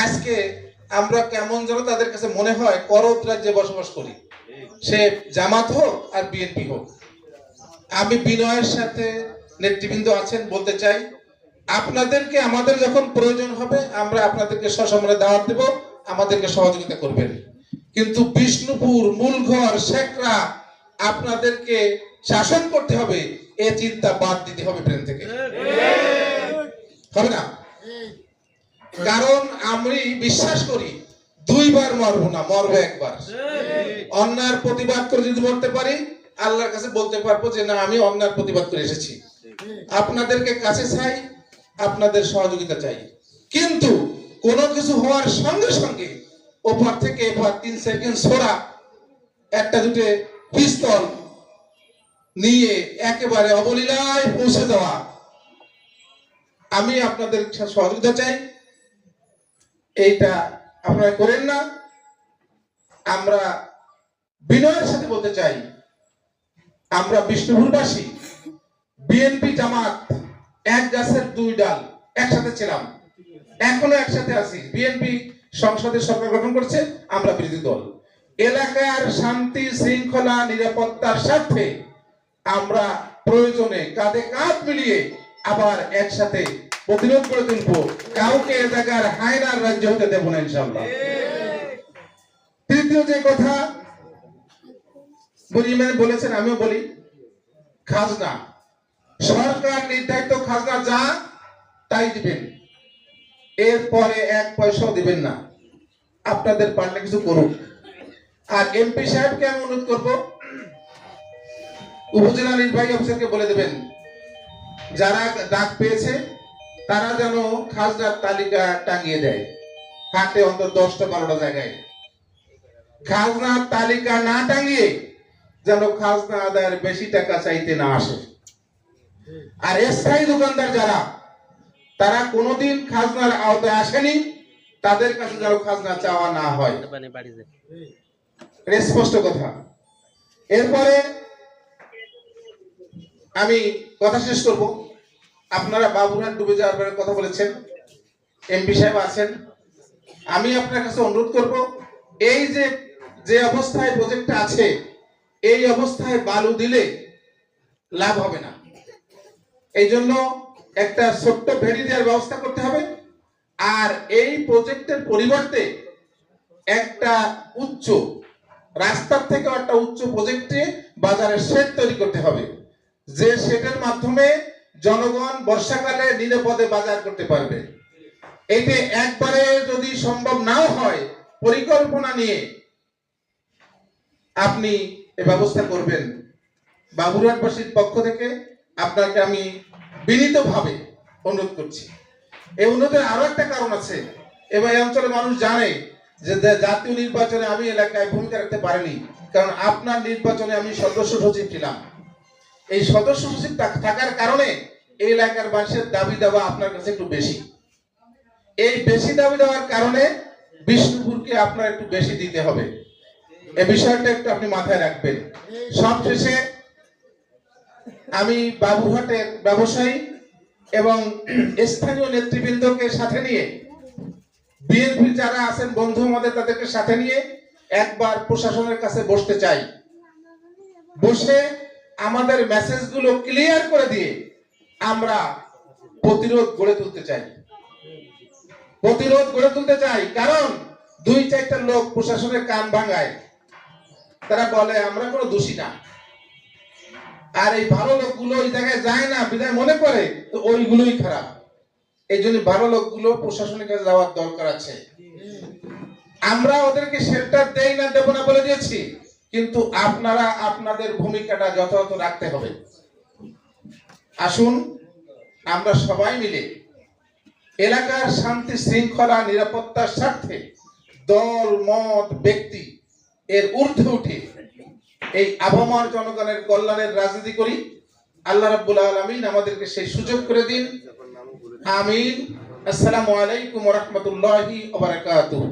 আজকে আমরা কেমন যেন তাদের কাছে মনে হয় করদ রাজ্যে বসবাস করি, সে জামাত হোক আর বিএনপি হোক। আমি বিনয়ের সাথে নেতৃবৃন্দ আছেন বলতে চাই, আপনাদেরকে আমাদের যখন প্রয়োজন হবে আমরা আপনাদেরকে সসম্মানে দাওয়াত দেব, আমাদেরকে সহযোগিতা করবেন। কিন্তু বিষ্ণুপুর, মূলঘর, শেখরা আপনাদেরকে শাসন করতে হবে, এ চিন্তা বাদ দিতে হবে ব্রেন থেকে, হবে না? কারণ আমি বিশ্বাস করি দুইবার মরবো না, মরবো একবার। অন্যায়ের প্রতিবাদ করে যদি মরতে পারি, আল্লাহর কাছে বলতে পারবো যে না, আমি অন্যায়ের প্রতিবাদ করে এসেছি। আপনাদেরকে কাছে চাই, আপনাদের সহযোগিতা চাই। কিন্তু কোনো কিছু হওয়ার সঙ্গে সঙ্গে ওপর থেকে এবার 3 সেকেন্ড ছোড়া, একটা দুটো পিস্তল নিয়ে একেবারে অবলীলায় পৌঁছে দেওয়া, আমি আপনাদের সহযোগিতা চাই, এইটা আপনারা করেন না। আমরা বিনয়ের সাথে বলতে চাই, আমরা বিষ্ণুপুরবাসী বিএনপি জামাত এক গাছের দুই ডাল, একসাথে ছিলাম, এখনো একসাথে আছি। বিএনপি সংসদে সরকার গঠন করছে, আমরা বিরোধী দল। এলাকার শান্তি শৃঙ্খলা নিরাপত্তার স্বার্থে আমরা প্রয়োজনে কাঁধে কাঁধ মিলিয়ে আবার একসাথে প্রতিরোধ করে তুলবো। কাউকে এ জায়গার হায়নার রাজ্য হতে দেব না ইনশাআল্লাহ। তৃতীয় যে কথা বলেছেন, আমিও বলি, খাজনা সরকার নির্ধারিত খাজনা যা তাই দিবেন, এরপরে 1 পয়সাও দিবেন না। আপনাদের পারলে কিছু করুন। আর এমপি সাহেবকে আমি অনুরোধ করবো, উপজেলা নির্বাহী অফিসারকে বলে দেবেন যারা ডাক পেয়েছে তারা যেন খাজনার তালিকা টাঙিয়ে দেয় হাতে, অন্তত 10টা 12টা জায়গায়। খাজনার তালিকা না টাঙিয়ে যেন খাজনা আদায়ের বেশি টাকা চাইতে না আসে। আর স্থায়ী দোকানদার যারা, তারা কোনোদিন খাজনার আওতায় আসেনি, তাদের কাছে যেন খাজনা চাওয়া না হয়, স্পষ্ট কথা। এরপরে আমি কথা শেষ করব। আপনারা বাবুরহাট ডুবে যাওয়ার কথা বলেছেন, এমপি সাহেব আছেন, আমি আপনার কাছে অনুরোধ করব, এই যে অবস্থায় প্রজেক্টটা আছে, এই অবস্থায় বালু দিলে লাভ হবে না। এই জন্য একটা ছোট্ট ভেড়ি দেওয়ার ব্যবস্থা করতে হবে। আর এই প্রজেক্টের পরিবর্তে একটা উচ্চ রাস্তার থেকে একটা উচ্চ প্রজেক্টে বাজারের শেড তৈরি করতে হবে, যে শেডের মাধ্যমে জনগণ বর্ষাকালে নিরাপদে বাজার করতে পারবে। এতে একবারে যদি সম্ভব নাও হয়, পরিকল্পনা নিয়ে আপনি এই ব্যবস্থা করবেন। বাবুরহাটবাসীর পক্ষ থেকে আপনাকে আমি বিনীতভাবে অনুরোধ করছি। এই অনুরোধের আরো একটা কারণ আছে, এবার এই অঞ্চলের মানুষ জানে যে জাতীয় নির্বাচনে আমি এলাকায় ভূমিকা রাখতে পারিনি, কারণ আপনার নির্বাচনে আমি সদস্য সচিব ছিলাম। এই সদস্য সচিব থাকার কারণে এই এলাকার মানুষের দাবি দাবা আপনার কাছে একটু বেশি। এই বেশি দাবি দেওয়ার কারণে বিষ্ণুপুরকে আপনার একটু বেশি দিতে হবে, এই বিষয়টা একটু আপনি মাথায় রাখবেন। সবশেষে আমি বাবুরহাটের ব্যবসায়ী এবং স্থানীয় নেতৃবৃন্দকে সাথে নিয়ে, বিএনপি যারা আছেন বন্ধু আমাদের, তাদেরকে সাথে নিয়ে একবার প্রশাসনের কাছে বসতে চাই। বসে আমাদের মেসেজগুলো ক্লিয়ার করে দিয়ে আমরা প্রতিরোধ গড়ে তুলতে চাই। কারণ 2-4টা লোক প্রশাসনের কান ভাঙায়, তারা বলে আমরা কোনো দোষী না। আর এই ভালো লোকগুলো ওই জায়গায় যায় না, বিদায় মনে করে তো ওইগুলোই খারাপ। এই জন্য ভালো লোকগুলো প্রশাসনের কাছে যাওয়ার দরকার আছে। আমরা ওদেরকে শেল্টার দেই না, দেব না বলে দিয়েছি, কিন্তু আপনারা আপনাদের ভূমিকাটা যথাযথ রাখতে হবে। আসুন আমরা সবাই মিলে এলাকার শান্তি শৃঙ্খলা নিরাপত্তার স্বার্থে দল মত ব্যক্তি এর ঊর্ধ্বে উঠে এই আবহাওয়ার জনগণের কল্যাণের রাজনীতি করি। আল্লাহ রাব্বুল আলামিন আমাদেরকে সেই সুযোগ করে দিন। আমিন। আসসালামু আলাইকুম ওয়া রাহমাতুল্লাহি ওয়া বারাকাতুহু।